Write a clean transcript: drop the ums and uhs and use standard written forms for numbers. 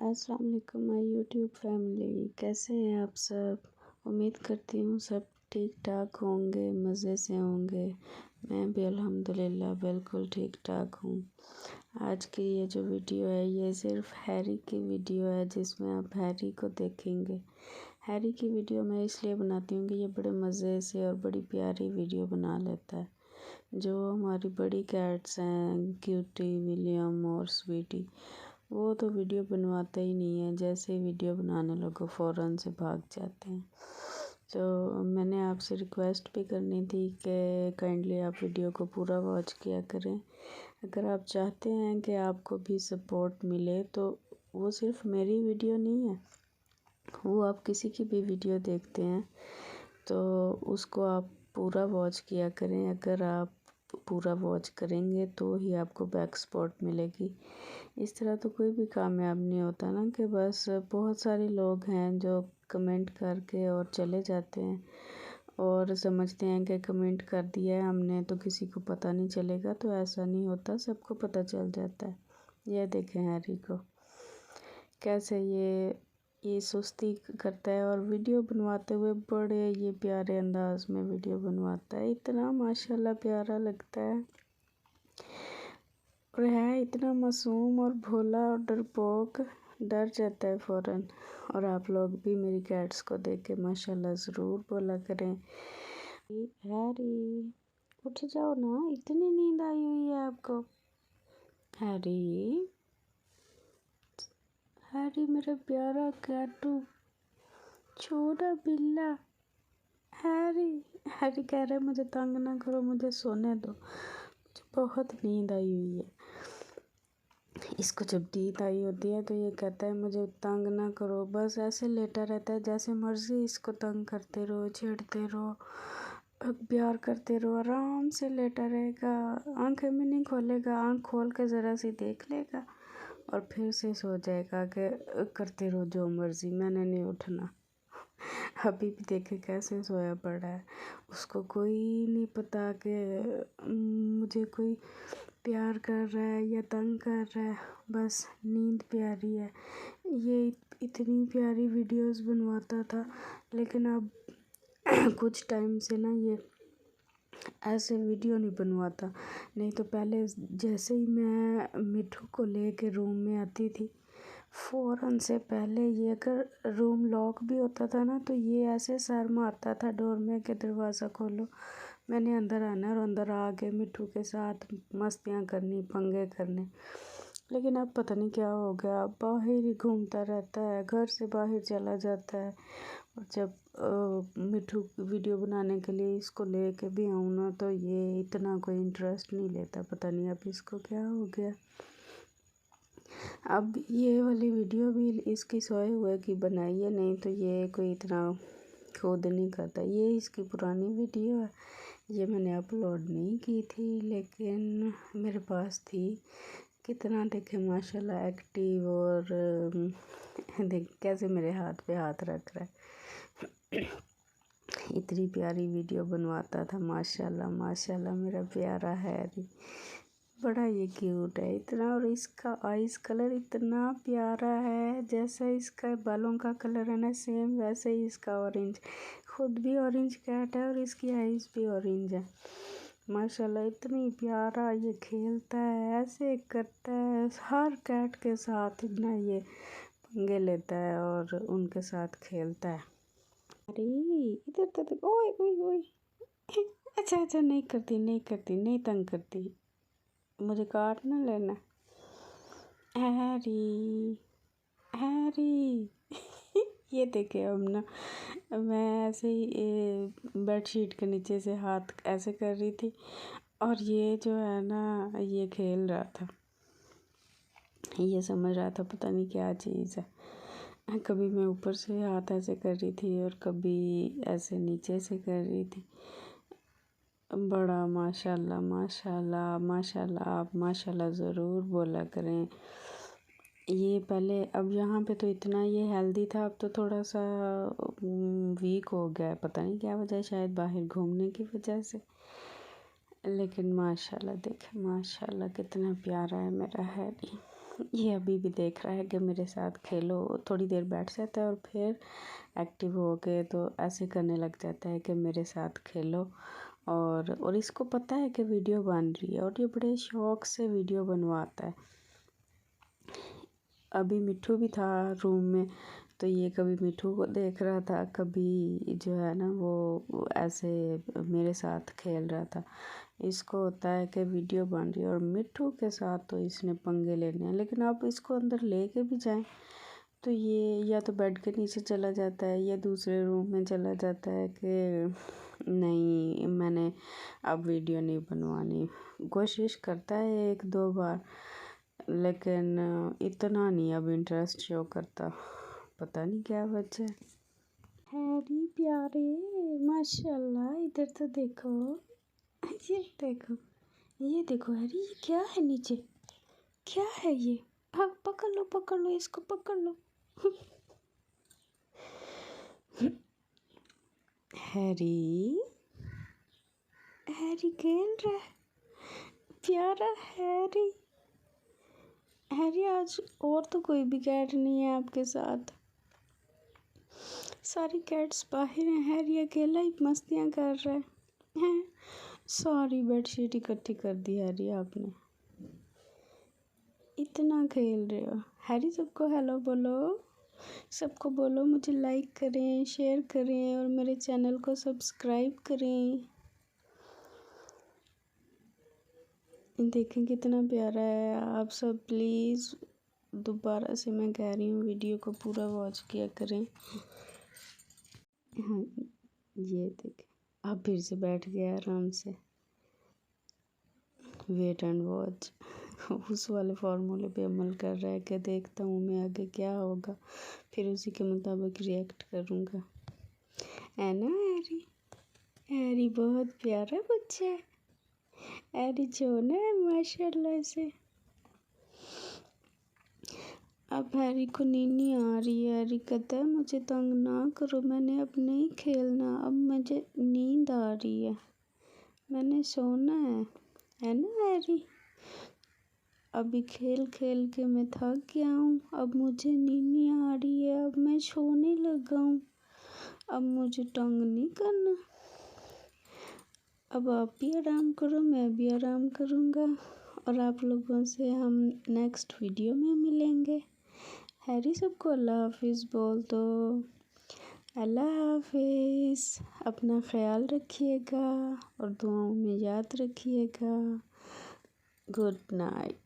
अस्सलाम वालेकुम my YouTube family, कैसे हैं आप सब। उम्मीद करती हूँ सब ठीक ठाक होंगे, मज़े से होंगे। मैं भी अल्हम्दुलिल्लाह बिल्कुल ठीक ठाक हूँ। आज की ये जो वीडियो है ये सिर्फ हैरी की वीडियो है, जिसमें आप हैरी को देखेंगे। हैरी की वीडियो मैं इसलिए बनाती हूँ कि ये बड़े मज़े से और बड़ी प्यारी वीडियो बना लेता है। जो हमारी बड़ी कैट्स हैं, क्यूटी, विलियम और स्वीटी, वो तो वीडियो बनवाते ही नहीं है। जैसे वीडियो बनाने लगो फ़ौरन से भाग जाते हैं। तो मैंने आपसे रिक्वेस्ट भी करनी थी कि काइंडली आप वीडियो को पूरा वॉच किया करें। अगर आप चाहते हैं कि आपको भी सपोर्ट मिले तो वो सिर्फ मेरी वीडियो नहीं है, वो आप किसी की भी वीडियो देखते हैं तो उसको आप पूरा वॉच किया करें। अगर आप पूरा वॉच करेंगे तो ही आपको बैक सपोर्ट मिलेगी। इस तरह तो कोई भी कामयाब नहीं होता ना, कि बस बहुत सारे लोग हैं जो कमेंट करके और चले जाते हैं और समझते हैं कि कमेंट कर दिया है हमने तो किसी को पता नहीं चलेगा। तो ऐसा नहीं होता, सबको पता चल जाता है। यह देखें हैरी को कैसे ये सुस्ती करता है और वीडियो बनवाते हुए बड़े ये प्यारे अंदाज में वीडियो बनवाता है। इतना माशाल्लाह प्यारा लगता है और है इतना मासूम और भोला और डरपोक, डर जाता है फ़ौरन। और आप लोग भी मेरी कैट्स को देख के माशाल्लाह ज़रूर बोला करें, हैरी उठ जाओ ना, इतनी नींद आई हुई है आपको। हैरी, हैरी मेरा प्यारा कैटू, छोटा बिल्ला हैरी। हैरी कह रहा है मुझे तंग ना करो, मुझे सोने दो, मुझे बहुत नींद आई हुई है। इसको जब नींद आई होती है तो ये कहता है मुझे तंग ना करो, बस ऐसे लेटा रहता है जैसे मर्जी। इसको तंग करते रहो, छेड़ते रहो, प्यार करते रहो, आराम से लेटा रहेगा, आंखें भी नहीं खोलेगा। आंख खोल के ज़रा सी देख लेगा और फिर से सो जाएगा कि करते रहो जो मर्ज़ी, मैंने नहीं उठना। अभी भी देखे कैसे सोया पड़ा है, उसको कोई नहीं पता कि मुझे कोई प्यार कर रहा है या तंग कर रहा है, बस नींद प्यारी है। ये इतनी प्यारी वीडियोस बनवाता था, लेकिन अब कुछ टाइम से ना ये ऐसे वीडियो नहीं बनवाता। नहीं तो पहले जैसे ही मैं मिठू को लेके रूम में आती थी, फ़ौरन से पहले ये अगर रूम लॉक भी होता था ना तो ये ऐसे सर मारता था डोर में कि दरवाज़ा खोलो, मैंने अंदर आना। और अंदर आके मिठू के साथ मस्तियाँ करनी, पंगे करने। लेकिन अब पता नहीं क्या हो गया, अब बाहर ही घूमता रहता है, घर से बाहर चला जाता है। और जब मिठू वीडियो बनाने के लिए इसको लेके भी आऊँ ना तो ये इतना कोई इंटरेस्ट नहीं लेता, पता नहीं अब इसको क्या हो गया। अब ये वाली वीडियो भी इसकी सोए हुए की बनाई है, नहीं तो ये कोई इतना खुद नहीं करता। ये इसकी पुरानी वीडियो है, ये मैंने अपलोड नहीं की थी लेकिन मेरे पास थी। कितना देखे माशाल्लाह एक्टिव, और देख कैसे मेरे हाथ पे हाथ रख रहा है। इतनी प्यारी वीडियो बनवाता था माशाल्लाह माशाल्लाह। मेरा प्यारा हैरी बड़ा ये क्यूट है इतना, और इसका आइस कलर इतना प्यारा है, जैसा इसका बालों का कलर है ना सेम वैसे ही इसका ऑरेंज। खुद भी ऑरेंज कैट है और इसकी आइस भी ऑरेंज है माशाल्लाह। इतनी प्यारा ये खेलता है, ऐसे करता है हर कैट के साथ ना, ये पंगे लेता है और उनके साथ खेलता है। अरे इधर तो देख, ओए ओए ओए। अच्छा अच्छा, नहीं करती नहीं करती, नहीं तंग करती, मुझे काट ना लेना। Harry, Harry. ये देखे हम ना, मैं ऐसे ही बेडशीट के नीचे से हाथ ऐसे कर रही थी और ये जो है ना ये खेल रहा था, ये समझ रहा था पता नहीं क्या चीज़ है। कभी मैं ऊपर से हाथ ऐसे कर रही थी और कभी ऐसे नीचे से कर रही थी। बड़ा माशाल्लाह माशाल्लाह माशाल्लाह, आप माशाल्लाह ज़रूर बोला करें। ये पहले, अब यहाँ पे तो इतना ये हेल्दी था, अब तो थोड़ा सा वीक हो गया है, पता नहीं क्या वजह, शायद बाहर घूमने की वजह से। लेकिन माशाल्लाह देखें माशाल्लाह कितना प्यारा है मेरा हैरी। ये अभी भी देख रहा है कि मेरे साथ खेलो। थोड़ी देर बैठ जाता है और फिर एक्टिव हो के तो ऐसे करने लग जाता है कि मेरे साथ खेलो। और इसको पता है कि वीडियो बन रही है और ये बड़े शौक से वीडियो बनवाता है। अभी मिठू भी था रूम में, तो ये कभी मिठू को देख रहा था, कभी जो है ना वो ऐसे मेरे साथ खेल रहा था। इसको होता है कि वीडियो बन रही है और मिठू के साथ तो इसने पंगे लेने हैं। लेकिन आप इसको अंदर लेके भी जाएं तो ये या तो बेड के नीचे चला जाता है या दूसरे रूम में चला जाता है कि नहीं मैंने अब वीडियो नहीं बनवानी। कोशिश करता है 1-2 बार, लेकिन इतना नहीं अब इंटरेस्ट शो करता। पता नहीं क्या वजह है। हैरी प्यारे, माशाल्लाह, इधर तो देखो। ये देखो हैरी, ये क्या है नीचे? क्या है ये? हाँ, पकड़ लो इसको, पकड़ लो। हैरी, हैरी खेल रहा है, प्यारा हैरी। हैरी, आज और तो कोई भी कैट नहीं है आपके साथ, सारी कैट्स बाहर हैं। हैरी अकेला ही मस्तियाँ कर रहा है। सारी बेडशीट इकट्ठी कर दी हैरी आपने, इतना खेल रहे हो। हैरी, सबको हेलो बोलो, सबको बोलो मुझे लाइक करें, शेयर करें और मेरे चैनल को सब्सक्राइब करें। देखें कितना प्यारा है। आप सब प्लीज़ दोबारा से मैं कह रही हूँ, वीडियो को पूरा वॉच किया करें। हाँ, ये देखें, अब फिर से बैठ गया आराम से। वेट एंड वॉच उस वाले फार्मूले पे अमल कर रहा है कि देखता हूँ मैं आगे क्या होगा, फिर उसी के मुताबिक रिएक्ट करूँगा। है ना हैरी? हैरी बहुत प्यारा बच्चा है। हैरी जोना है माशाल्लाह से। अब हैरी को नींद आ रही है। हैरी कहता है मुझे तंग ना करो, मैंने अब नहीं खेलना, अब मुझे नींद आ रही है, मैंने सोना है ना हैरी? अभी खेल खेल के मैं थक गया हूँ, अब मुझे नींद आ रही है, अब मैं सोने लगा हूँ, अब मुझे तंग नहीं करना। अब आप भी आराम करो, मैं भी आराम करूँगा और आप लोगों से हम नेक्स्ट वीडियो में मिलेंगे। हैरी, सबको अल्लाह हाफिज़ बोल दो। अल्लाह हाफिज़, अपना ख्याल रखिएगा और दुआओं में याद रखिएगा। Good night.